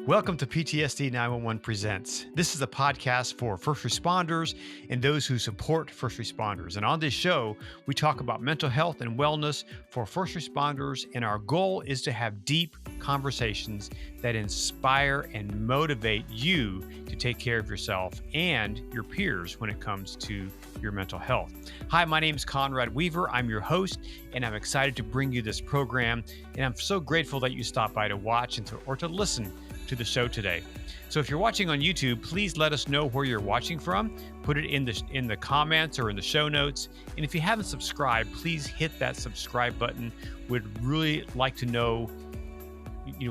Welcome to PTSD 911 Presents. This is a podcast for first responders and those who support first responders. And on this show, we talk about mental health and wellness for first responders. And our goal is to have deep conversations that inspire and motivate you to take care of yourself and your peers when it comes to your mental health. Hi, my name is Conrad Weaver. I'm your host, and I'm excited to bring you this program. And I'm so grateful that you stopped by to watch and to listen to the show today. So if you're watching on YouTube, please let us know where you're watching from. Put it in the comments or in the show notes. And if you haven't subscribed, please hit that subscribe button. We'd really like to know,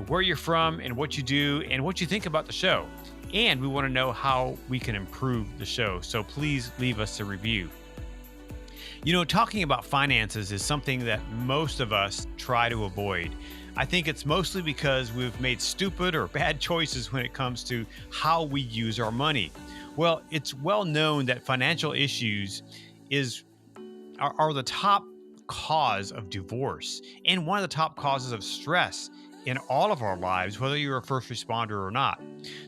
where you're from and what you do and what you think about the show. And we want to know how we can improve the show. So please leave us a review. Talking about finances is something that most of us try to avoid. I think it's mostly because we've made stupid or bad choices when it comes to how we use our money. Well, it's well known that financial issues are the top cause of divorce and one of the top causes of stress in all of our lives, whether you're a first responder or not.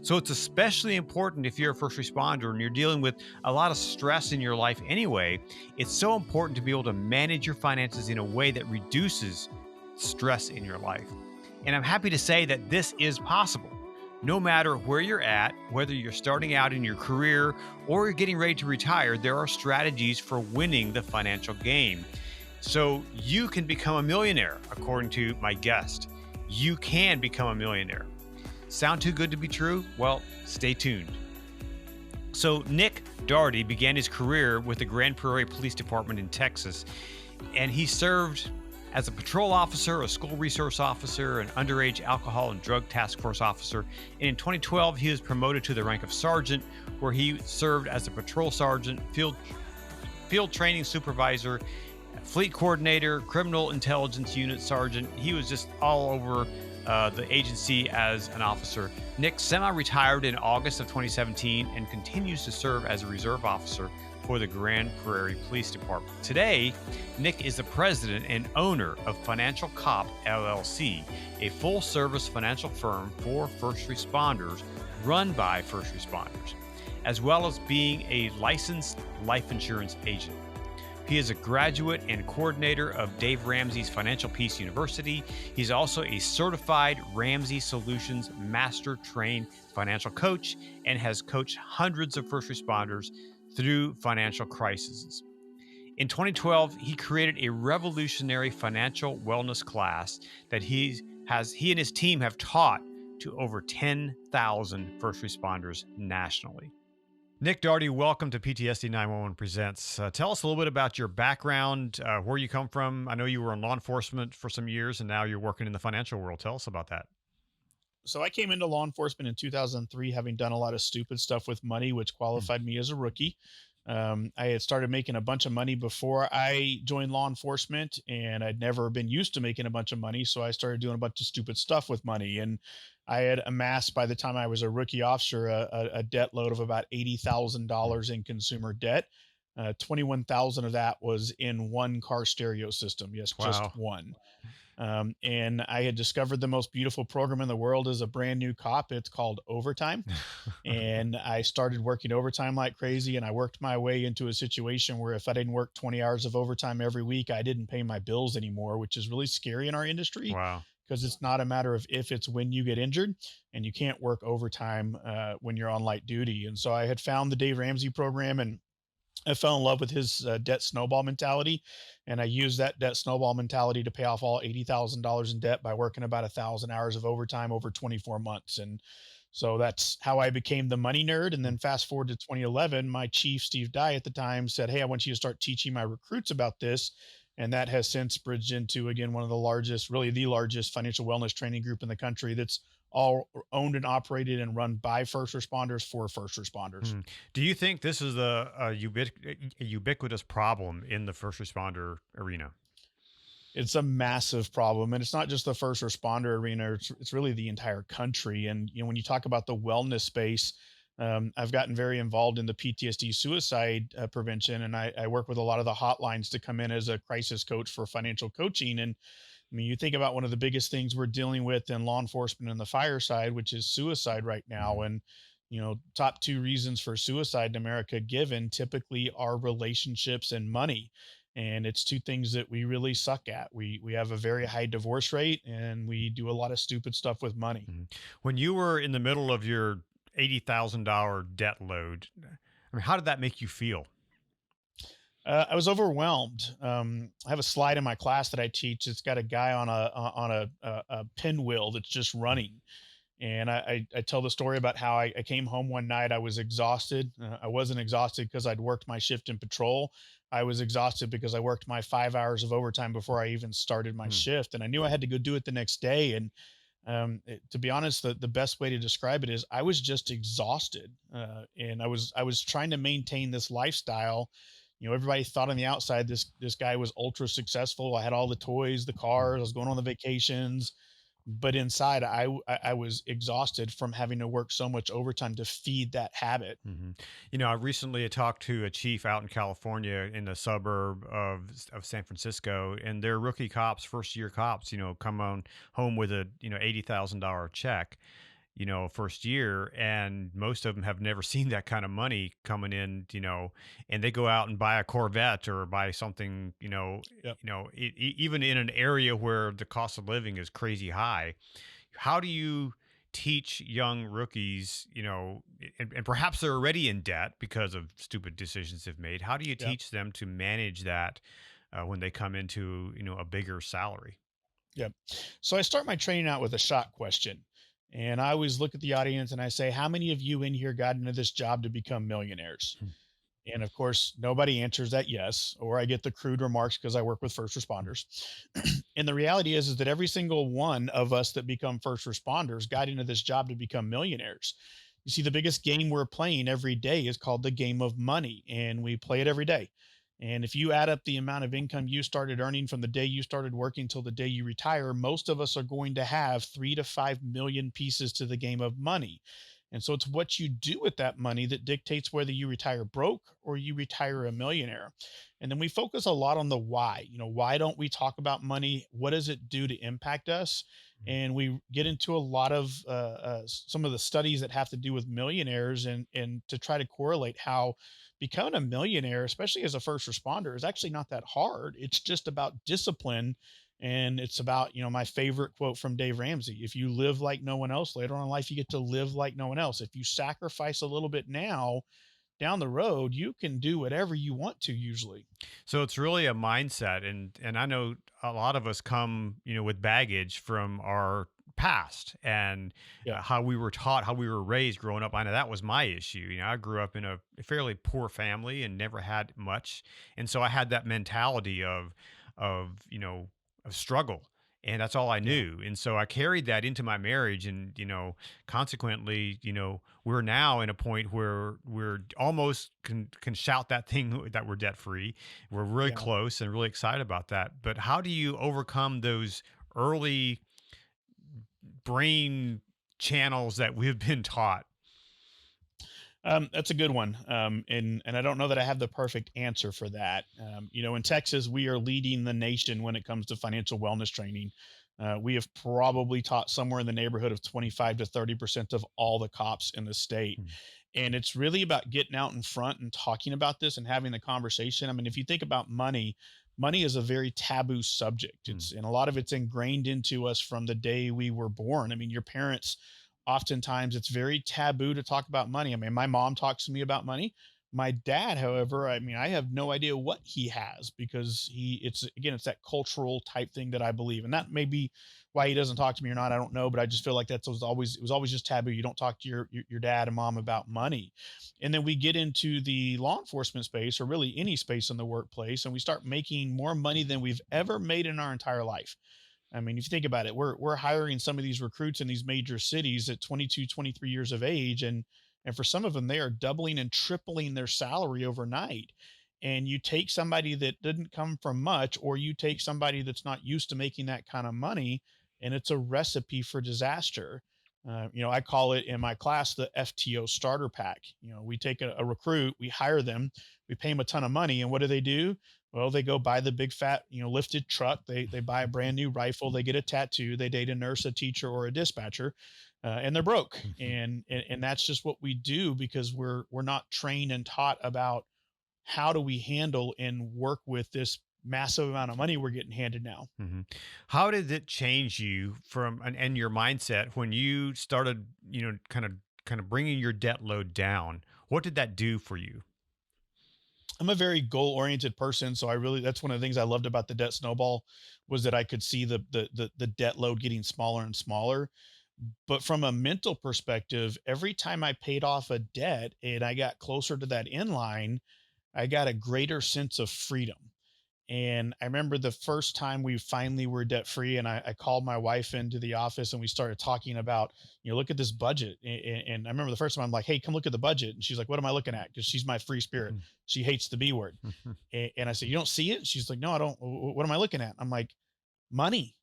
So it's especially important if you're a first responder and you're dealing with a lot of stress in your life anyway. It's so important to be able to manage your finances in a way that reduces stress in your life. And I'm happy to say that this is possible. No matter where you're at, whether you're starting out in your career or you're getting ready to retire, there are strategies for winning the financial game. So you can become a millionaire, according to my guest. You can become a millionaire. Sound too good to be true? Well, stay tuned. So Nick Daugherty began his career with the Grand Prairie Police Department in Texas, and he served as a patrol officer, a school resource officer, an underage alcohol and drug task force officer. And in 2012, he was promoted to the rank of sergeant, where he served as a patrol sergeant, field training supervisor, fleet coordinator, criminal intelligence unit sergeant. He was just all over the agency as an officer. Nick semi-retired in August of 2017 and continues to serve as a reserve officer for the Grand Prairie Police Department. Today, Nick is the president and owner of Financial Cop LLC, a full-service financial firm for first responders run by first responders, as well as being a licensed life insurance agent. He is a graduate and coordinator of Dave Ramsey's Financial Peace University. He's also a certified Ramsey Solutions Master Trained Financial Coach and has coached hundreds of first responders through financial crises. In 2012, he created a revolutionary financial wellness class that he and his team have taught to over 10,000 first responders nationally. Nick Daugherty, welcome to PTSD 911 Presents. Tell us a little bit about your background, where you come from. I know you were in law enforcement for some years and now you're working in the financial world. Tell us about that. So I came into law enforcement in 2003, having done a lot of stupid stuff with money, which qualified me as a rookie. I had started making a bunch of money before I joined law enforcement, and I'd never been used to making a bunch of money. So I started doing a bunch of stupid stuff with money. And I had amassed, by the time I was a rookie officer, a debt load of about $80,000 in consumer debt. 21,000 of that was in one car stereo system. Yes, just Wow. one. And I had discovered the most beautiful program in the world as a brand new cop. It's called overtime. And I started working overtime like crazy. And I worked my way into a situation where if I didn't work 20 hours of overtime every week, I didn't pay my bills anymore, which is really scary in our industry Wow. because it's not a matter of if, it's when you get injured, and you can't work overtime when you're on light duty. And so I had found the Dave Ramsey program, and I fell in love with his debt snowball mentality, and I used that debt snowball mentality to pay off all $80,000 in debt by working about 1,000 hours of overtime over 24 months. And so that's how I became the money nerd. And then fast forward to 2011, my chief, Steve Dye, at the time said, "Hey, I want you to start teaching my recruits about this." And that has since bridged into, again, one of the largest, really the largest financial wellness training group in the country that's all owned and operated and run by first responders for first responders. Do you think this is a ubiquitous problem in the first responder arena? It's a massive problem, and it's not just the first responder arena. It's really the entire country. And when you talk about the wellness space, I've gotten very involved in the PTSD suicide prevention, and I work with a lot of the hotlines to come in as a crisis coach for financial coaching. And I mean, you think about one of the biggest things we're dealing with in law enforcement and the fire side, which is suicide right now. Mhm. And, top two reasons for suicide in America given typically are relationships and money. And it's two things that we really suck at. We have a very high divorce rate and we do a lot of stupid stuff with money. Mhm. When you were in the middle of your $80,000 debt load, I mean, how did that make you feel? I was overwhelmed. I have a slide in my class that I teach. It's got a guy on a pinwheel that's just running, and I tell the story about how I came home one night. I was exhausted. I wasn't exhausted because I'd worked my shift in patrol. I was exhausted because I worked my 5 hours of overtime before I even started my Hmm. shift, and I knew I had to go do it the next day. And to be honest, the best way to describe it is I was just exhausted, and I was trying to maintain this lifestyle. Everybody thought on the outside this guy was ultra successful. I had all the toys, the cars, I was going on the vacations, but inside I was exhausted from having to work so much overtime to feed that habit. Hmm. I recently talked to a chief out in California in the suburb of San Francisco, and their rookie cops, first year cops, come on home with a $80,000 check, first year, and most of them have never seen that kind of money coming in, and they go out and buy a Corvette or buy something, Yep. even in an area where the cost of living is crazy high. How do you teach young rookies, and perhaps they're already in debt because of stupid decisions they've made? How do you Yep. teach them to manage that when they come into, a bigger salary? Yep. So I start my training out with a shot question. And I always look at the audience and I say, how many of you in here got into this job to become millionaires? Hmm. And of course, nobody answers that yes, or I get the crude remarks because I work with first responders. And the reality is that every single one of us that become first responders got into this job to become millionaires. You see, the biggest game we're playing every day is called the game of money, and we play it every day. And if you add up the amount of income you started earning from the day you started working till the day you retire, most of us are going to have 3 to 5 million pieces to the game of money. And so it's what you do with that money that dictates whether you retire broke or you retire a millionaire. And then we focus a lot on the why. Why don't we talk about money? What does it do to impact us? And we get into a lot of some of the studies that have to do with millionaires and to try to correlate how becoming a millionaire, especially as a first responder, is actually not that hard. It's just about discipline. And it's about, my favorite quote from Dave Ramsey: if you live like no one else later on in life, you get to live like no one else. If you sacrifice a little bit now, down the road, you can do whatever you want to usually. So it's really a mindset, and I know a lot of us come, with baggage from our past and Yep. how we were taught, how we were raised growing up. I know that was my issue. I grew up in a fairly poor family and never had much, and so I had that mentality of struggle, and that's all I Yeah. knew. And so I carried that into my marriage, and consequently, we're now in a point where we're almost can shout that thing that we're debt free. We're really Yeah. close and really excited about that. But how do you overcome those early brain channels that we've been taught? That's a good one. And I don't know that I have the perfect answer for that. In Texas, we are leading the nation when it comes to financial wellness training. We have probably taught somewhere in the neighborhood of 25 to 30% of all the cops in the state. Hmm. And it's really about getting out in front and talking about this and having the conversation. I mean, if you think about money, money is a very taboo subject. Hmm. And a lot of it's ingrained into us from the day we were born. I mean, your parents, oftentimes it's very taboo to talk about money. I mean, my mom talks to me about money. My dad, however, I mean, I have no idea what he has because it's that cultural type thing that I believe. And that may be why he doesn't talk to me or not. I don't know, but I just feel like it was always just taboo. You don't talk to your dad and mom about money. And then we get into the law enforcement space or really any space in the workplace, and we start making more money than we've ever made in our entire life. I mean, if you think about it, we're hiring some of these recruits in these major cities at 22, 23 years of age, and for some of them, they are doubling and tripling their salary overnight. And you take somebody that didn't come from much, or you take somebody that's not used to making that kind of money, and it's a recipe for disaster. I call it in my class the FTO starter pack. We take a recruit, we hire them, we pay them a ton of money, and what do? Well, they go buy the big fat, lifted truck. They buy a brand new rifle. They get a tattoo. They date a nurse, a teacher, or a dispatcher, and they're broke. Mhm. And that's just what we do because we're not trained and taught about how do we handle and work with this massive amount of money we're getting handed now. Mhm. How did it change you and your mindset when you started, kind of bringing your debt load down? What did that do for you? I'm a very goal oriented person, so that's one of the things I loved about the debt snowball was that I could see the debt load getting smaller and smaller. But from a mental perspective, every time I paid off a debt and I got closer to that end line, I got a greater sense of freedom. And I remember the first time we finally were debt free, and I called my wife into the office and we started talking about, look at this budget. And I remember the first time I'm like, hey, come look at the budget. And she's like, what am I looking at? Because she's my free spirit. Mhm. She hates the B word. Mhm. And I said, you don't see it? She's like, no, I don't. What am I looking at? I'm like, money.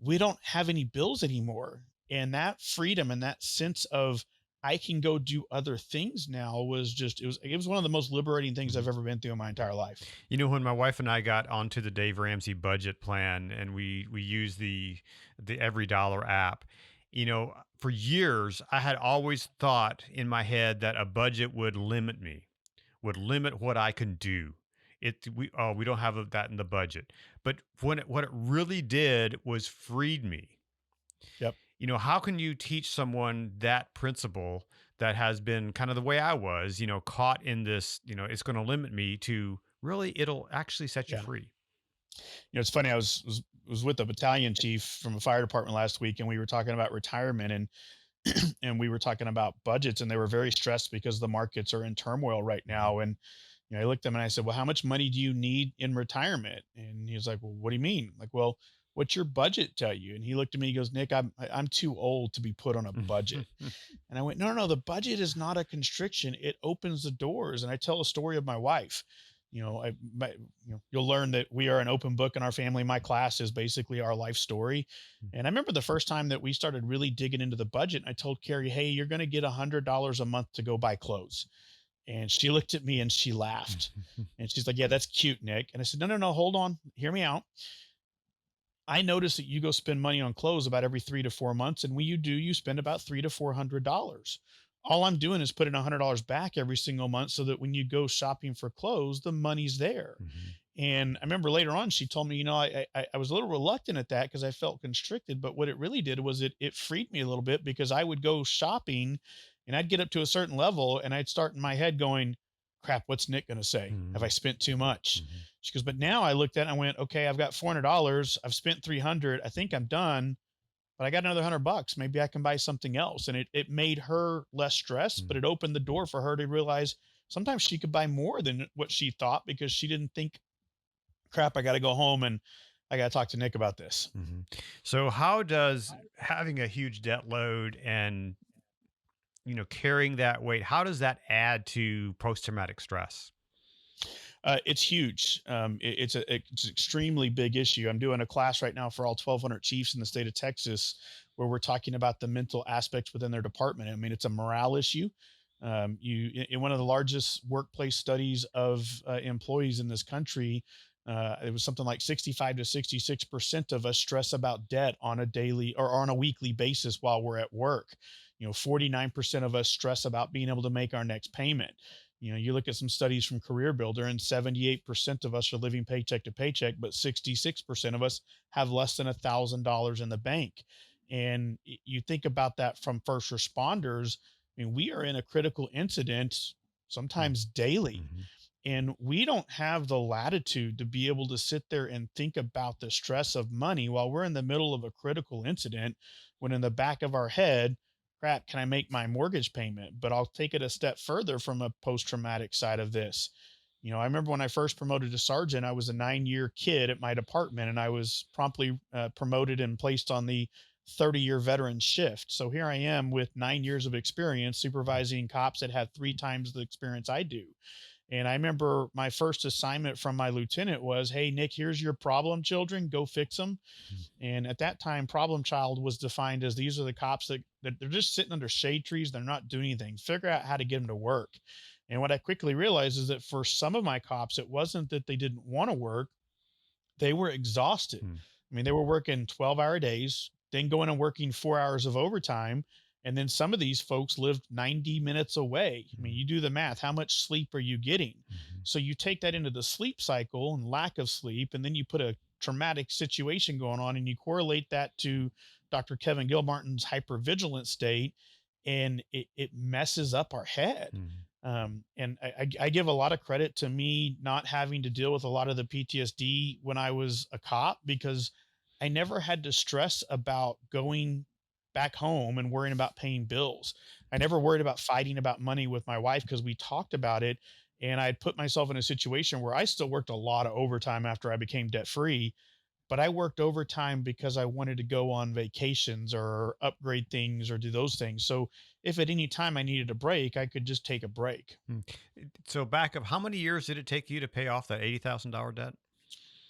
We don't have any bills anymore. And that freedom and that sense of I can go do other things now was just it was one of the most liberating things I've Mhm. ever been through in my entire life. When my wife and I got onto the Dave Ramsey budget plan and we used the Every Dollar app, for years I had always thought in my head that a budget would limit me, would limit what I can do. We don't have that in the budget. But what it really did was freed me. Yep. How can you teach someone that principle that has been kind of the way I was, caught in this, it's going to limit me, to really it'll actually set you Yeah. free. It's funny. I was with a battalion chief from a fire department last week, and we were talking about retirement, and we were talking about budgets, and they were very stressed because the markets are in turmoil right Mhm. now. And I looked at him and I said, "Well, how much money do you need in retirement?" And he was like, "Well, what do you mean?" I'm like, "Well, what's your budget tell you?" And he looked at me. He goes, "Nick, I'm too old to be put on a budget." And I went, "No, no, no. The budget is not a constriction. It opens the doors." And I tell a story of my wife. You'll learn that we are an open book in our family. My class is basically our life story. And I remember the first time that we started really digging into the budget, I told Carrie, "Hey, you're going to get $100 a month to go buy clothes." And she looked at me and she laughed. And she's like, "Yeah, that's cute, Nick." And I said, "No, no, no, hold on. Hear me out. I notice that you go spend money on clothes about every 3 to 4 months. And when you do, you spend about $300 to $400. All I'm doing is putting $100 back every single month so that when you go shopping for clothes, the money's there." Mhm. And I remember later on, she told me, I was a little reluctant at that because I felt constricted. But what it really did was it freed me a little bit because I would go shopping and I'd get up to a certain level and I'd start in my head going, crap, what's Nick going to say? Have I Mhm. spent too much? Mhm. She goes, but now I looked at it and I went, okay, I've got $400. I've spent 300. I think I'm done, but I got another $100. Maybe I can buy something else. And it made her less stressed, but Mhm. it opened the door for her to realize sometimes she could buy more than what she thought because she didn't think, crap, I got to go home and I got to talk to Nick about this. Mhm. So how does having a huge debt load and carrying that weight, how does that add to post traumatic stress? It's huge. It's an extremely big issue. I'm doing a class right now for all 1,200 chiefs in the state of Texas, where we're talking about the mental aspects within their department. I mean, it's a morale issue. In one of the largest workplace studies of employees in this country, it was something like 65 to 66% of us stress about debt on a daily or on a weekly basis while we're at work. 49% of us stress about being able to make our next payment. You look at some studies from Career Builder, and 78% of us are living paycheck to paycheck, but 66% of us have less than $1,000 in the bank. And you think about that from first responders. I mean, we are in a critical incident sometimes daily, Mhm. and we don't have the latitude to be able to sit there and think about the stress of money while we're in the middle of a critical incident, when in the back of our head, crap, can I make my mortgage payment? But I'll take it a step further from a post traumatic side of this. I remember when I first promoted to sergeant, I was a 9-year kid at my department, and I was promptly promoted and placed on the 30-year veteran shift. So here I am with 9 years of experience supervising cops that had 3 times the experience I do. And I remember my first assignment from my lieutenant was, hey, Nick, here's your problem children, go fix them. Mhm. And at that time, problem child was defined as these are the cops that they're just sitting under shade trees. They're not doing anything. Figure out how to get them to work. And what I quickly realized is that for some of my cops, it wasn't that they didn't want to work, they were exhausted. Mm. I mean, they were working 12-hour days, then going and working 4 hours of overtime. And then some of these folks lived 90 minutes away. I mean, Mm. you do the math. How much sleep are you getting? Mhm. So you take that into the sleep cycle and lack of sleep, and then you put a traumatic situation going on and you correlate that to Dr. Kevin Gilmartin's hypervigilant state, and it messes up our head. Mhm. And I give a lot of credit to me not having to deal with a lot of the PTSD when I was a cop, because I never had to stress about going back home and worrying about paying bills. I never worried about fighting about money with my wife because we talked about it. And I put myself in a situation where I still worked a lot of overtime after I became debt free, but I worked overtime because I wanted to go on vacations or upgrade things or do those things. So if at any time I needed a break, I could just take a break. Mm. So back up, how many years did it take you to pay off that $80,000 debt?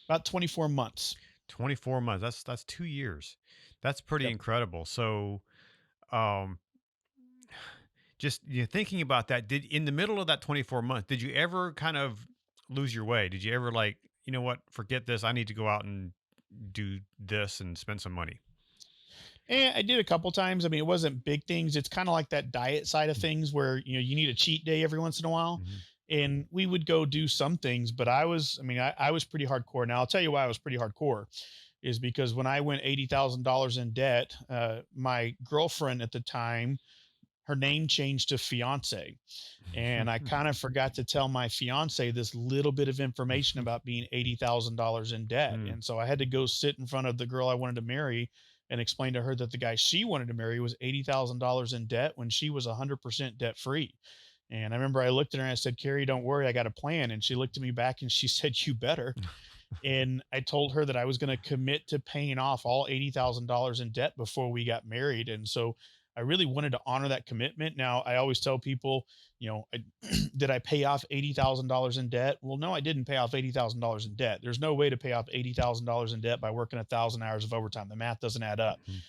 About 24 months. 24 months. That's 2 years. That's pretty Yep. incredible. So, um, just thinking about that, did in the middle of that 24 months, did you ever kind of lose your way? Did you ever like, you know what, forget this, I need to go out and do this and spend some money? And I did a couple times. I mean, it wasn't big things. It's kind of like that diet side of things where, you need a cheat day every once in a while. Mm-hmm. And we would go do some things, but I was pretty hardcore. Now I'll tell you why I was pretty hardcore is because when I went $80,000 in debt, my girlfriend at the time, her name changed to fiance. And I kind of forgot to tell my fiance this little bit of information about being $80,000 in debt. Mm. And so I had to go sit in front of the girl I wanted to marry and explain to her that the guy she wanted to marry was $80,000 in debt when she was 100% debt free. And I remember I looked at her and I said, Carrie, don't worry, I got a plan. And she looked at me back and she said, you better. And I told her that I was going to commit to paying off all $80,000 in debt before we got married. And so I really wanted to honor that commitment. Now, I always tell people, did I pay off $80,000 in debt? Well, no, I didn't pay off $80,000 in debt. There's no way to pay off $80,000 in debt by working 1,000 hours of overtime. The math doesn't add up. Mhm.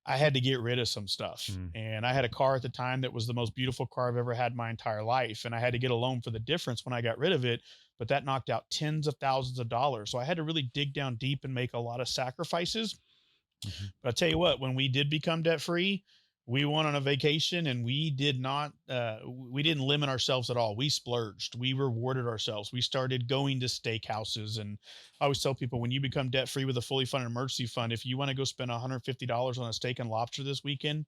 I had to get rid of some stuff. Mm. And I had a car at the time that was the most beautiful car I've ever had in my entire life. And I had to get a loan for the difference when I got rid of it. But that knocked out tens of thousands of dollars. So I had to really dig down deep and make a lot of sacrifices. Mhm. But I'll tell you what, when we did become debt free, we went on a vacation and we did not, we didn't limit ourselves at all. We splurged, we rewarded ourselves. We started going to steakhouses. And I always tell people, when you become debt free with a fully funded emergency fund, if you want to go spend $150 on a steak and lobster this weekend,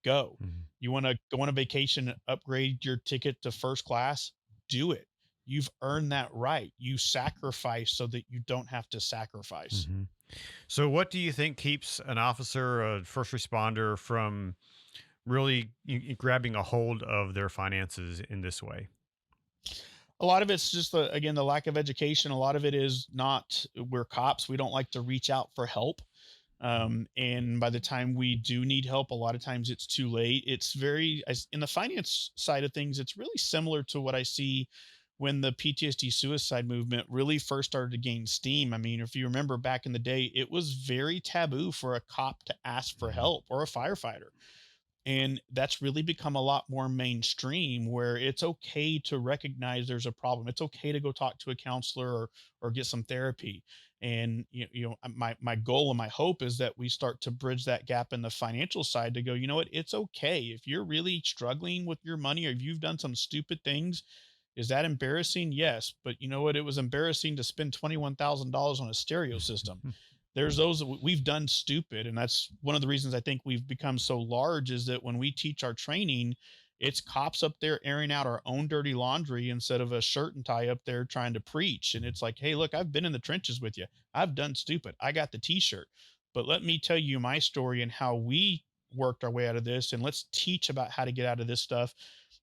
go. Mhm. You want to go on a vacation, and upgrade your ticket to first class, do it. You've earned that right. You sacrifice so that you don't have to sacrifice. Mhm. So, what do you think keeps an officer, a first responder, from really grabbing a hold of their finances in this way? A lot of it's just again, the lack of education. A lot of it is not, we're cops. We don't like to reach out for help. And by the time we do need help, a lot of times it's too late. It's in the finance side of things, it's really similar to what I see when the PTSD suicide movement really first started to gain steam. I mean, if you remember back in the day, it was very taboo for a cop to ask for Mhm. help, or a firefighter. And that's really become a lot more mainstream, where it's okay to recognize there's a problem. It's okay to go talk to a counselor, or get some therapy. And my goal and my hope is that we start to bridge that gap in the financial side to go, you know what, it's okay if you're really struggling with your money, or if you've done some stupid things. Is that embarrassing? Yes. But you know what? It was embarrassing to spend $21,000 on a stereo system. There's those that we've done stupid. And that's one of the reasons I think we've become so large, is that when we teach our training, it's cops up there airing out our own dirty laundry instead of a shirt and tie up there trying to preach. And it's like, hey, look, I've been in the trenches with you. I've done stupid. I got the t-shirt, but let me tell you my story and how we worked our way out of this. And let's teach about how to get out of this stuff,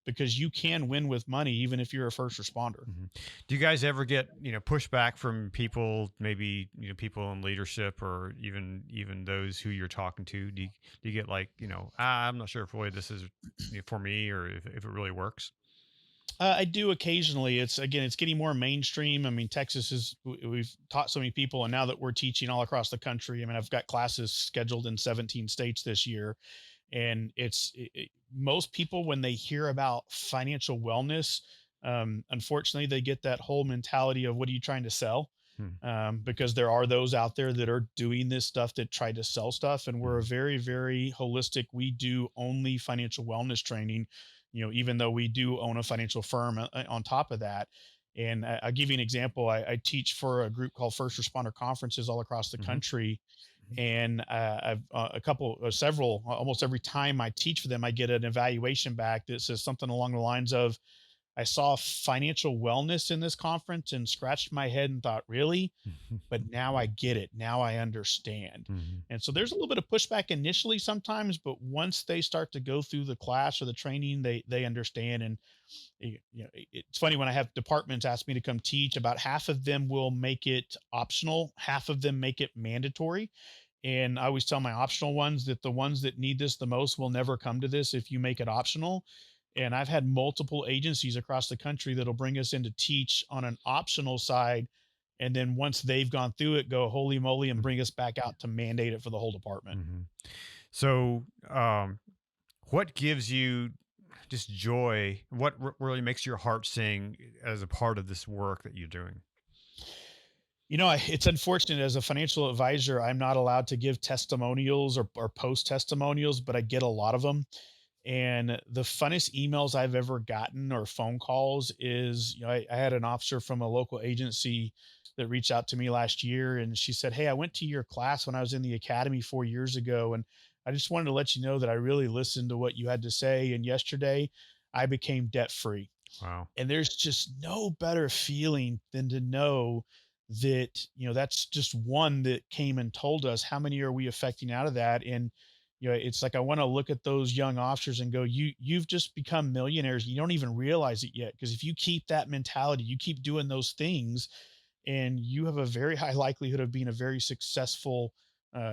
because you can win with money, even if you're a first responder. Mhm. Do you guys ever get, pushback from people, maybe, people in leadership, or even those who you're talking to? Do you get like, I'm not sure if really this is, for me, or if it really works? I do occasionally. It's getting more mainstream. I mean, Texas we've taught so many people, and now that we're teaching all across the country, I mean, I've got classes scheduled in 17 states this year. And most people, when they hear about financial wellness, Unfortunately, they get that whole mentality of what are you trying to sell? Hmm. Because there are those out there that are doing this stuff that try to sell stuff. And we're a Mhm. very, very holistic. We do only financial wellness training, even though we do own a financial firm on top of that. And I'll give you an example. I teach for a group called First Responder Conferences all across the Mhm. country. And I've several, almost every time I teach for them, I get an evaluation back that says something along the lines of, I saw financial wellness in this conference and scratched my head and thought, really? But now I get it. Now I understand. Mhm. And so there's a little bit of pushback initially sometimes, but once they start to go through the class or the training, they understand. And it's funny when I have departments ask me to come teach, about half of them will make it optional, half of them make it mandatory. And I always tell my optional ones that the ones that need this the most will never come to this if you make it optional. And I've had multiple agencies across the country that'll bring us in to teach on an optional side. And then once they've gone through it, go holy moly and bring us back out to mandate it for the whole department. Mhm. So, what gives you just joy? What really makes your heart sing as a part of this work that you're doing? It's unfortunate as a financial advisor, I'm not allowed to give testimonials or post testimonials, but I get a lot of them. And the funnest emails I've ever gotten or phone calls is, I had an officer from a local agency that reached out to me last year, and she said, "Hey, I went to your class when I was in the academy 4 years ago. And I just wanted to let you know that I really listened to what you had to say. And yesterday I became debt free." Wow. And there's just no better feeling than to know that, that's just one that came and told us. How many are we affecting out of that? And it's like I want to look at those young officers and go, you've just become millionaires. You don't even realize it yet, because if you keep that mentality, you keep doing those things, and you have a very high likelihood of being a very successful,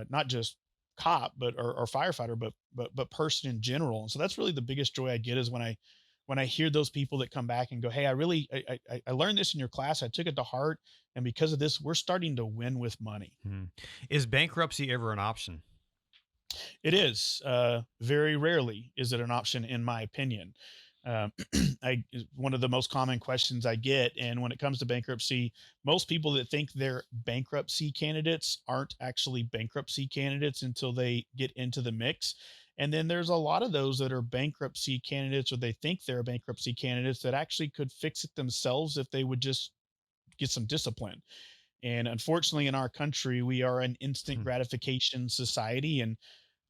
not just cop, but or firefighter, but person in general. And so that's really the biggest joy I get, is when I hear those people that come back and go, "Hey, I learned this in your class. I took it to heart, and because of this, we're starting to win with money." Mhm. Is bankruptcy ever an option? It is, very rarely is it an option, in my opinion. Um, one of the most common questions I get, and when it comes to bankruptcy, most people that think they're bankruptcy candidates aren't actually bankruptcy candidates until they get into the mix. And then there's a lot of those that are bankruptcy candidates, or they think they're bankruptcy candidates, that actually could fix it themselves if they would just get some discipline. And unfortunately, in our country, we are an instant Hmm. gratification society. And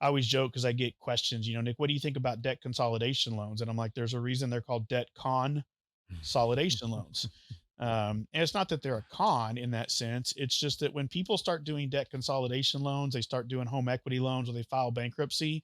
I always joke, because I get questions, Nick, what do you think about debt consolidation loans? And I'm like, there's a reason they're called debt consolidation loans. And it's not that they're a con in that sense. It's just that when people start doing debt consolidation loans, they start doing home equity loans, or they file bankruptcy,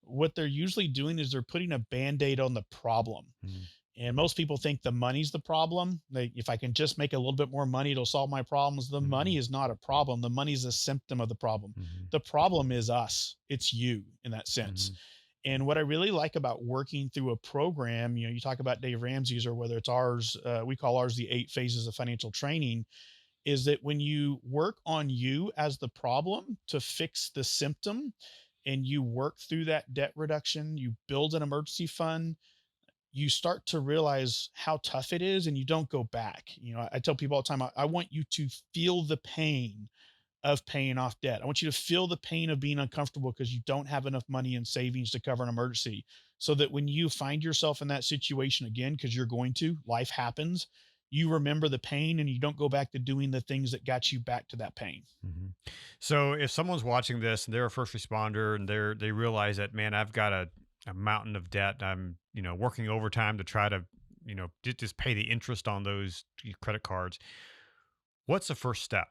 what they're usually doing is they're putting a band-aid on the problem. Mhm. And most people think the money's the problem. If I can just make a little bit more money, it'll solve my problems. The money Mhm. is not a problem. The money is a symptom of the problem. Mhm. The problem is us. It's you, in that sense. Mhm. And what I really like about working through a program, you talk about Dave Ramsey's, or whether it's ours, we call ours the 8 phases of financial training, is that when you work on you as the problem to fix the symptom, and you work through that debt reduction, you build an emergency fund, you start to realize how tough it is, and you don't go back. I tell people all the time, I want you to feel the pain of paying off debt. I want you to feel the pain of being uncomfortable because you don't have enough money in savings to cover an emergency. So that when you find yourself in that situation again, because you're going to, life happens, you remember the pain and you don't go back to doing the things that got you back to that pain. Mhm. So if someone's watching this and they're a first responder and they realize that, man, I've got a mountain of debt. I'm, working overtime to try to, just pay the interest on those credit cards. What's the first step?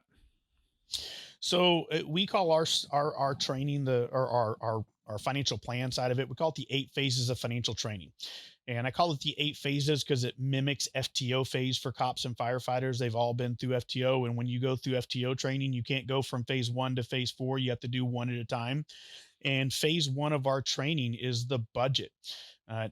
So we call our training, the or our financial plan side of it. We call it the 8 phases of financial training, and I call it the 8 phases because it mimics FTO phase for cops and firefighters. They've all been through FTO, and when you go through FTO training, you can't go from phase one to phase four. You have to do one at a time. And phase one of our training is the budget.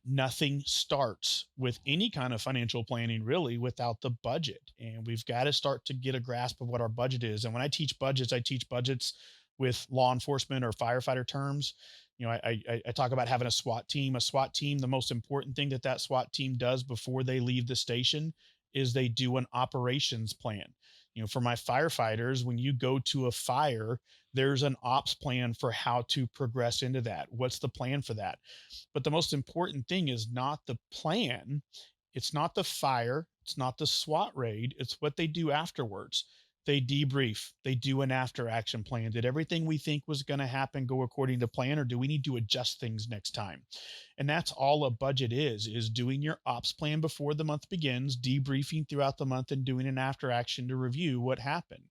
Nothing starts with any kind of financial planning really without the budget. And we've got to start to get a grasp of what our budget is. And when I teach budgets with law enforcement or firefighter terms. I talk about having a SWAT team. A SWAT team, the most important thing that SWAT team does before they leave the station is they do an operations plan. For my firefighters, when you go to a fire, there's an ops plan for how to progress into that. What's the plan for that? But the most important thing is not the plan. It's not the fire. It's not the SWAT raid. It's what they do afterwards. They debrief. They do an after action plan. Did everything we think was going to happen go according to plan, or do we need to adjust things next time? And that's all a budget is doing your ops plan before the month begins, debriefing throughout the month, and doing an after action to review what happened.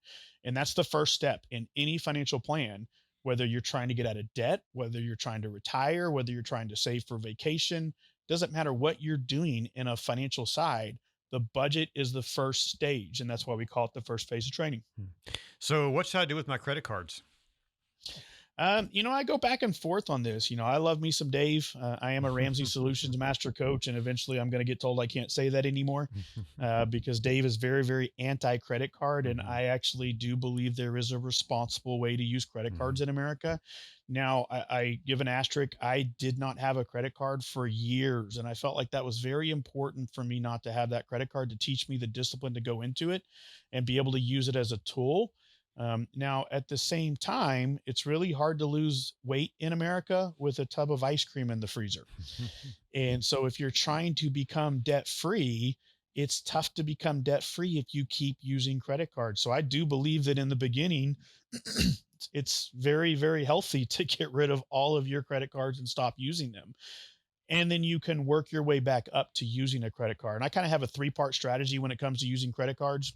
And that's the first step in any financial plan, whether you're trying to get out of debt, whether you're trying to retire, whether you're trying to save for vacation. Doesn't matter what you're doing in a financial side, the budget is the first stage, and that's why we call it the first phase of training. So what should I do with my credit cards? I go back and forth on this. I love me some Dave. I am a Ramsey Solutions Master Coach, and eventually I'm going to get told I can't say that anymore because Dave is very, very anti-credit card, and I actually do believe there is a responsible way to use credit cards in America. Now, I give an asterisk. I did not have a credit card for years, and I felt like that was very important for me not to have that credit card to teach me the discipline to go into it and be able to use it as a tool. Now, at the same time, it's really hard to lose weight in America with a tub of ice cream in the freezer. And so if you're trying to become debt free, it's tough to become debt free if you keep using credit cards. So I do believe that in the beginning, it's very, very healthy to get rid of all of your credit cards and stop using them. And then you can work your way back up to using a credit card. And I kind of have a 3-part strategy when it comes to using credit cards.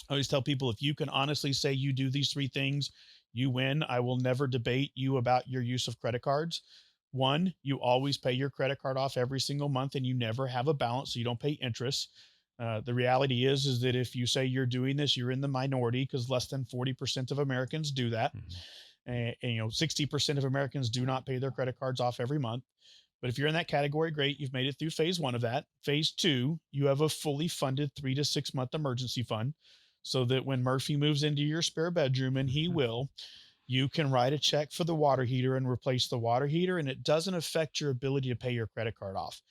I always tell people, if you can honestly say you do these 3 things, you win. I will never debate you about your use of credit cards. 1, you always pay your credit card off every single month and you never have a balance, so you don't pay interest. The reality is that if you say you're doing this, you're in the minority because less than 40% of Americans do that. And 60% of Americans do not pay their credit cards off every month. But if you're in that category, great. You've made it through phase 1 of that. Phase 2, you have a fully funded 3 to 6 month emergency fund, so that when Murphy moves into your spare bedroom, and he will, you can write a check for the water heater and replace the water heater, and it doesn't affect your ability to pay your credit card off.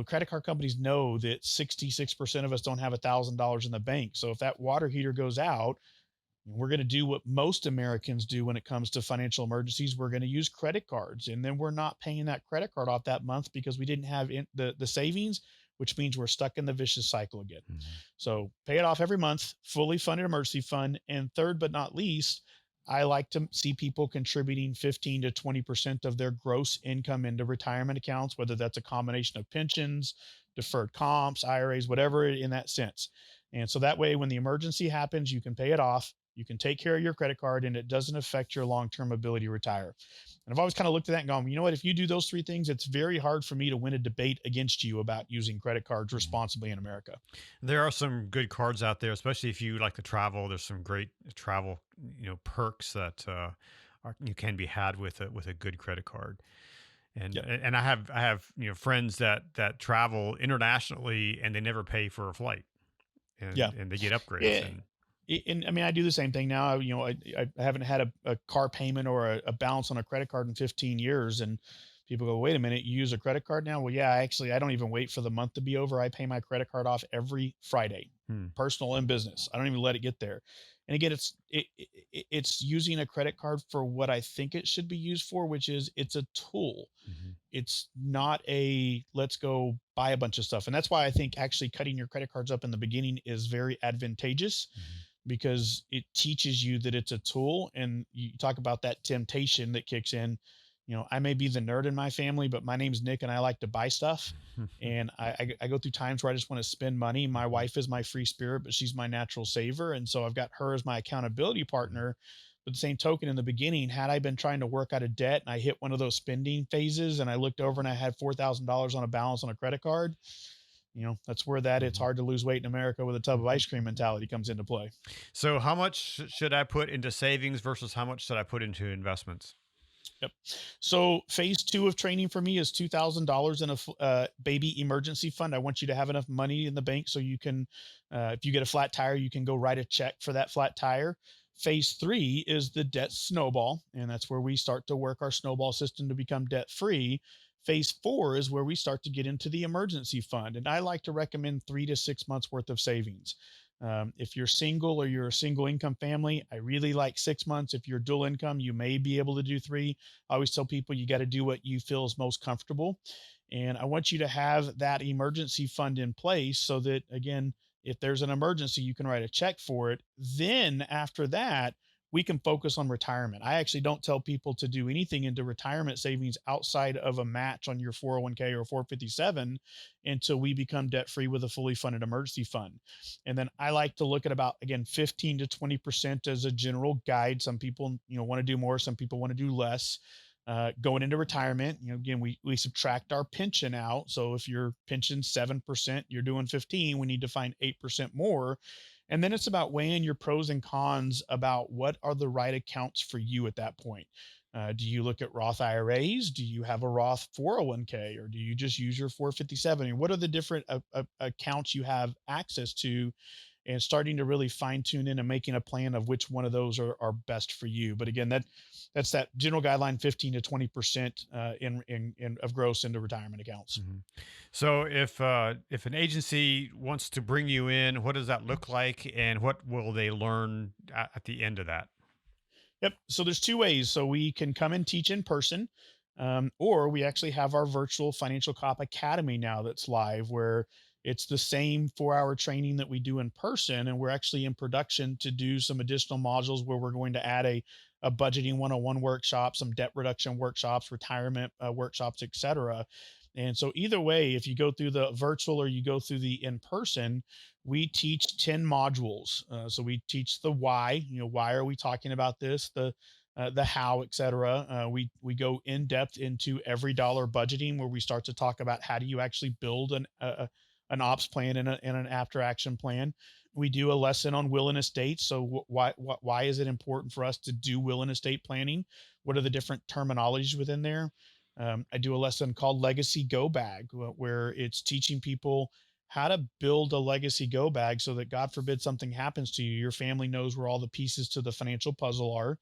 Credit card companies know that 66% of us don't have $1,000 in the bank. So if that water heater goes out, we're going to do what most Americans do when it comes to financial emergencies. We're going to use credit cards, and then we're not paying that credit card off that month because we didn't have the savings, which means we're stuck in the vicious cycle again. So pay it off every month, fully funded emergency fund. And third, but not least, I like to see people contributing 15 to 20% of their gross income into retirement accounts, whether that's a combination of pensions, deferred comps, IRAs, whatever in that sense. And so that way, when the emergency happens, you can pay it off, you can take care of your credit card, and it doesn't affect your long-term ability to retire. And I've always kind of looked at that and gone, you know what, if you do those 3 things, it's very hard for me to win a debate against you about using credit cards responsibly in America. There are some good cards out there, especially if you like to travel. There's some great travel, perks that you can be had with a good credit card. And I have friends that travel internationally and they never pay for a flight, and they get upgrades. Yeah. And I mean, I do the same thing now. I haven't had a car payment or a balance on a credit card in 15 years. And people go, wait a minute, you use a credit card now? Well, yeah, actually, I don't even wait for the month to be over. I pay my credit card off every Friday, personal and business. I don't even let it get there. And again, it's using a credit card for what I think it should be used for, which is it's a tool. It's not let's go buy a bunch of stuff. And that's why I think actually cutting your credit cards up in the beginning is very advantageous, because it teaches you that it's a tool. And you talk about that temptation that kicks in. I may be the nerd in my family, but my name's Nick and I like to buy stuff. And I go through times where I just want to spend money. My wife is my free spirit, but she's my natural saver. And so I've got her as my accountability partner. But the same token, in the beginning, had I been trying to work out of debt and I hit one of those spending phases and I looked over and I had $4,000 on a balance on a credit card, that's where it's hard to lose weight in America with a tub of ice cream mentality comes into play. So how much should I put into savings versus how much should I put into investments? Yep. So phase 2 of training for me is $2,000 in a baby emergency fund. I want you to have enough money in the bank so you can, if you get a flat tire, you can go write a check for that flat tire. Phase three is the debt snowball, and that's where we start to work our snowball system to become debt free. Phase four is where we start to get into the emergency fund. And I like to recommend 3 to 6 months worth of savings. If you're single or you're a single income family, I really like 6 months. If you're dual income, you may be able to do three. I always tell people you got to do what you feel is most comfortable. And I want you to have that emergency fund in place so that, again, if there's an emergency, you can write a check for it. Then after that, we can focus on retirement. I actually don't tell people to do anything into retirement savings outside of a match on your 401k or 457 until we become debt free with a fully funded emergency fund. And then I like to look at about, again, 15 to 20% as a general guide. Some people, want to do more, some people want to do less. Going into retirement, again, we subtract our pension out. So if your pension's 7%, you're doing 15, we need to find 8% more. And then it's about weighing your pros and cons about what are the right accounts for you at that point. Do you look at Roth IRAs? Do you have a Roth 401k, or do you just use your 457? And what are the different accounts you have access to, and starting to really fine tune in and making a plan of which one of those are best for you. But again, that's that general guideline, 15 to 20% in of gross into retirement accounts. Mhm. So if an agency wants to bring you in, what does that look like, and what will they learn at the end of that? Yep. So there's two ways. So we can come and teach in person, or we actually have our virtual Financial Cop Academy now that's live, where it's the same 4-hour training that we do in person. And we're actually in production to do some additional modules where we're going to add a budgeting 101 workshop, some debt reduction workshops, retirement workshops, et cetera. And so either way, if you go through the virtual or you go through the in person, we teach 10 modules. So we teach the why, why are we talking about this? The how, et cetera. We go in depth into every dollar budgeting, where we start to talk about how do you actually build an ops plan and an after action plan. We do a lesson on will and estate. So why is it important for us to do will and estate planning? What are the different terminologies within there? I do a lesson called Legacy Go Bag, where it's teaching people how to build a legacy go bag so that, God forbid, something happens to you, your family knows where all the pieces to the financial puzzle are.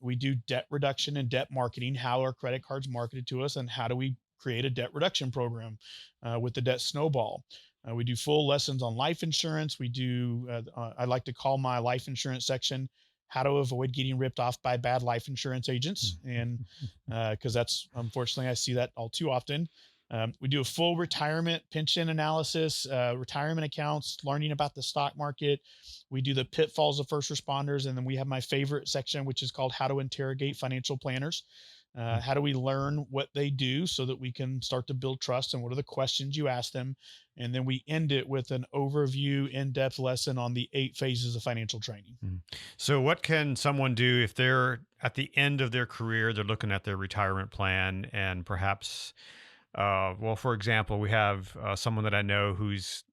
We do debt reduction and debt marketing, how are credit cards marketed to us, and how do we create a debt reduction program with the debt snowball. We do full lessons on life insurance. We do, I like to call my life insurance section how to avoid getting ripped off by bad life insurance agents. And because that's, unfortunately, I see that all too often. We do a full retirement pension analysis, retirement accounts, learning about the stock market. We do the pitfalls of first responders. And then we have my favorite section, which is called How to Interrogate Financial Planners. How do we learn what they do so that we can start to build trust, and what are the questions you ask them? And then we end it with an overview, in-depth lesson on the 8 phases of financial training. Mhm. So what can someone do if they're at the end of their career, they're looking at their retirement plan, and perhaps, well, for example, we have someone that I know who's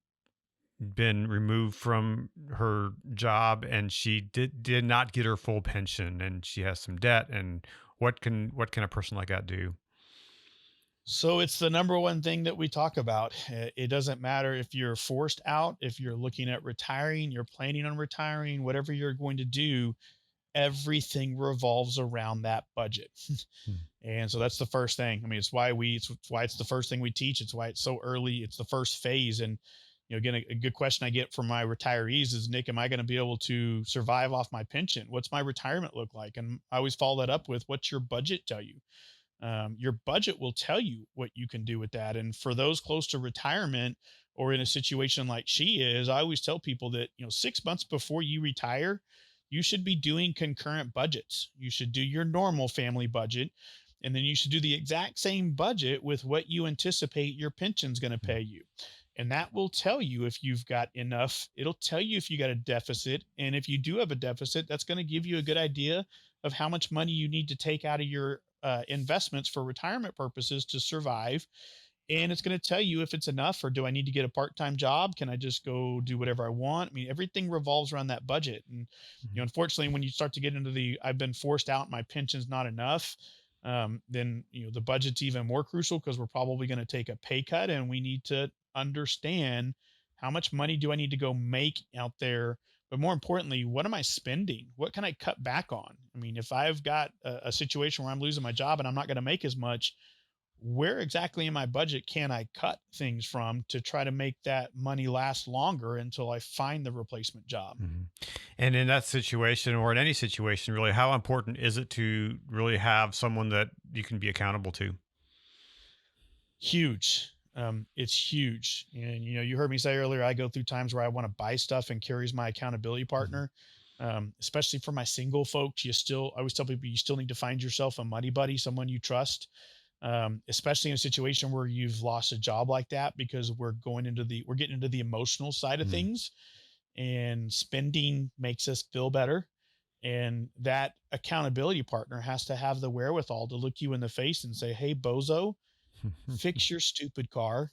been removed from her job, and she did not get her full pension, and she has some debt. And what can a person like that do? So it's the number one thing that we talk about. It doesn't matter if you're forced out, if you're looking at retiring, you're planning on retiring, whatever you're going to do, everything revolves around that budget. Hmm. And so that's the first thing. I mean, it's why it's the first thing we teach. It's why it's so early. It's the first phase. And, again, a good question I get from my retirees is, Nick, am I going to be able to survive off my pension? What's my retirement look like? And I always follow that up with, what's your budget tell you? Your budget will tell you what you can do with that. And for those close to retirement or in a situation like she is, I always tell people that, 6 months before you retire, you should be doing concurrent budgets. You should do your normal family budget, and then you should do the exact same budget with what you anticipate your pension's going to pay you. And that will tell you if you've got enough. It'll tell you if you got a deficit. And if you do have a deficit, that's going to give you a good idea of how much money you need to take out of your investments for retirement purposes to survive. And it's going to tell you if it's enough, or do I need to get a part-time job? Can I just go do whatever I want? I mean, everything revolves around that budget. And, Mhm. unfortunately, when you start to get into I've been forced out, my pension's not enough, then, the budget's even more crucial, because we're probably going to take a pay cut, and we need to understand how much money do I need to go make out there But more importantly, what am I spending? What can I cut back on? I mean, if I've got a situation where I'm losing my job and I'm not going to make as much, where exactly in my budget can I cut things from to try to make that money last longer until I find the replacement job? Mhm. And in that situation, or in any situation, really, how important is it to really have someone that you can be accountable to? Huge. It's huge. And you heard me say earlier, I go through times where I want to buy stuff, and Carrie's my accountability Mhm. partner. Especially for my single folks, I always tell people, you still need to find yourself a money buddy, someone you trust. Especially in a situation where you've lost a job like that, because we're getting into the emotional side of Mhm. things, and spending makes us feel better. And that accountability partner has to have the wherewithal to look you in the face and say, "Hey, bozo, fix your stupid car."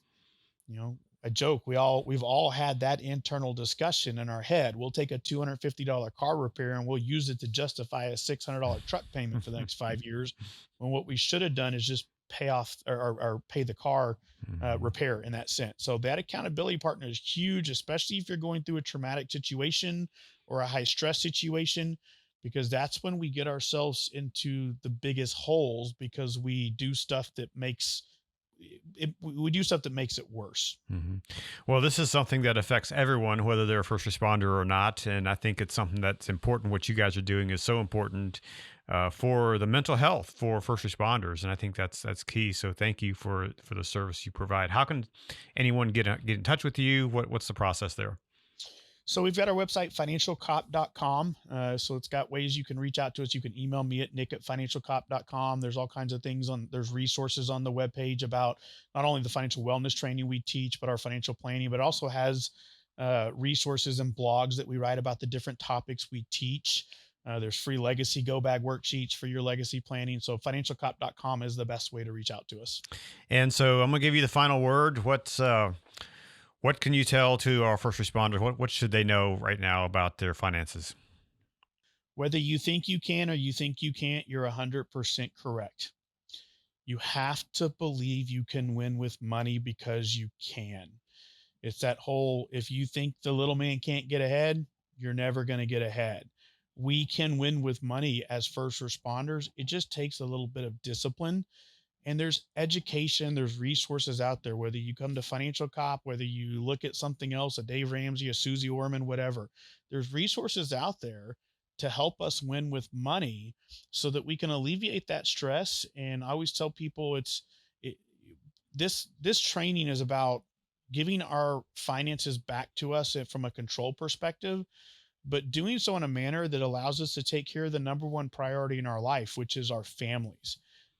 I joke, we've all had that internal discussion in our head. We'll take a $250 car repair and we'll use it to justify a $600 truck payment for the next 5 years, when what we should have done is just pay off, or pay the car Mhm. repair in that sense. So that accountability partner is huge, especially if you're going through a traumatic situation or a high stress situation, because that's when we get ourselves into the biggest holes, because we do stuff that makes it worse. Mhm. Well, this is something that affects everyone, whether they're a first responder or not. And I think it's something that's important. What you guys are doing is so important for the mental health for first responders, and I think that's key. So thank you for the service you provide. How can anyone get in touch with you? What's the process there? So we've got our website, financialcop.com. So it's got ways you can reach out to us. You can email me at nick@financialcop.com. There's all kinds of things there's resources on the webpage about not only the financial wellness training we teach, but our financial planning, but also has resources and blogs that we write about the different topics we teach. There's free legacy go bag worksheets for your legacy planning. So financialcop.com is the best way to reach out to us. And so I'm gonna give you the final word. What can you tell to our first responders? What should they know right now about their finances? Whether you think you can or you think you can't, you're 100% correct. You have to believe you can win with money, because you can. It's that whole, if you think the little man can't get ahead, you're never going to get ahead. We can win with money as first responders. It just takes a little bit of discipline. And there's education, there's resources out there, whether you come to Financial Cop, whether you look at something else, a Dave Ramsey, a Susie Orman, whatever. There's resources out there to help us win with money, so that we can alleviate that stress. And I always tell people, it, this training is about giving our finances back to us from a control perspective, but doing so in a manner that allows us to take care of the number one priority in our life, which is our families.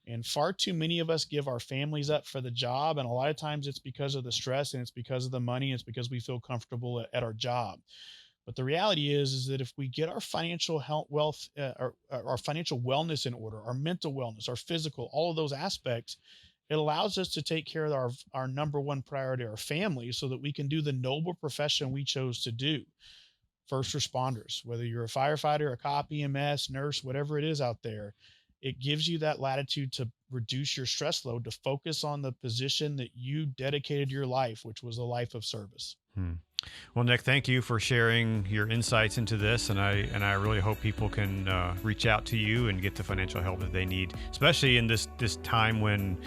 And far too many of us give our families up for the job. And a lot of times it's because of the stress, and it's because of the money. It's because we feel comfortable at our job. But the reality is that if we get our financial health, wealth, our financial wellness in order, our mental wellness, our physical, all of those aspects, it allows us to take care of our number one priority, our family, so that we can do the noble profession we chose to do. First responders, whether you're a firefighter, a cop, EMS, nurse, whatever it is out there, it gives you that latitude to reduce your stress load, to focus on the position that you dedicated your life, which was a life of service. Hmm. Well, Nick, thank you for sharing your insights into this, and I really hope people can reach out to you and get the financial help that they need, especially in this time when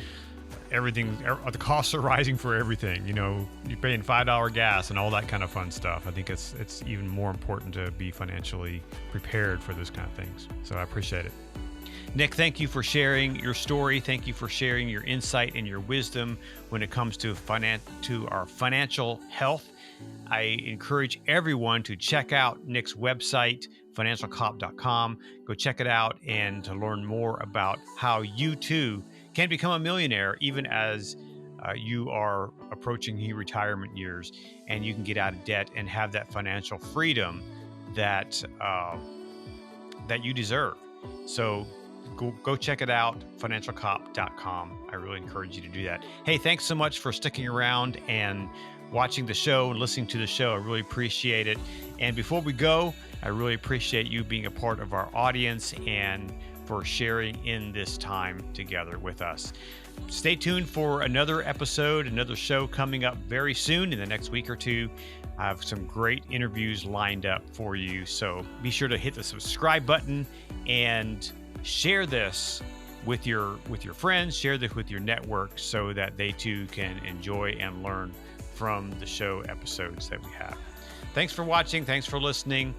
the costs are rising for everything. You're paying $5 gas and all that kind of fun stuff. I think it's even more important to be financially prepared for those kind of things. So I appreciate it. Nick, thank you for sharing your story. Thank you for sharing your insight and your wisdom when it comes to our financial health. I encourage everyone to check out Nick's website, financialcop.com. Go check it out, and to learn more about how you too can become a millionaire, even as you are approaching your retirement years, and you can get out of debt and have that financial freedom that that you deserve. So go check it out, financialcop.com. I really encourage you to do that. Hey, thanks so much for sticking around and watching the show and listening to the show. I really appreciate it. And before we go, I really appreciate you being a part of our audience. And for sharing in this time together with us. Stay tuned for another episode, another show coming up very soon in the next week or two. I have some great interviews lined up for you. So be sure to hit the subscribe button and share this with your friends, share this with your network so that they too can enjoy and learn from the show episodes that we have. Thanks for watching. Thanks for listening.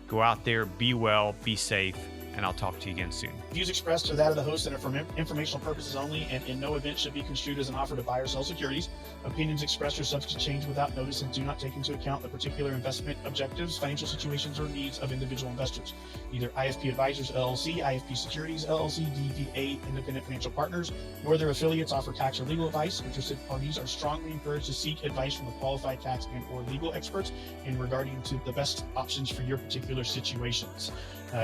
Go out there, be well, be safe, and I'll talk to you again soon. Views expressed are that of the host and are for informational purposes only, and in no event should be construed as an offer to buy or sell securities. Opinions expressed are subject to change without notice and do not take into account the particular investment objectives, financial situations, or needs of individual investors. Neither IFP Advisors LLC, IFP Securities LLC, DBA Independent Financial Partners, nor their affiliates offer tax or legal advice. Interested parties are strongly encouraged to seek advice from a qualified tax and/or legal experts in regarding to the best options for your particular situations.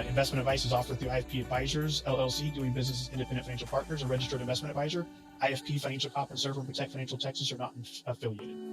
Investment advice is offered through IFP Advisors LLC, doing business as Independent Financial Partners, a registered investment advisor. IFP Financial Cooperate Serve and Protect Financial Texas are not affiliated.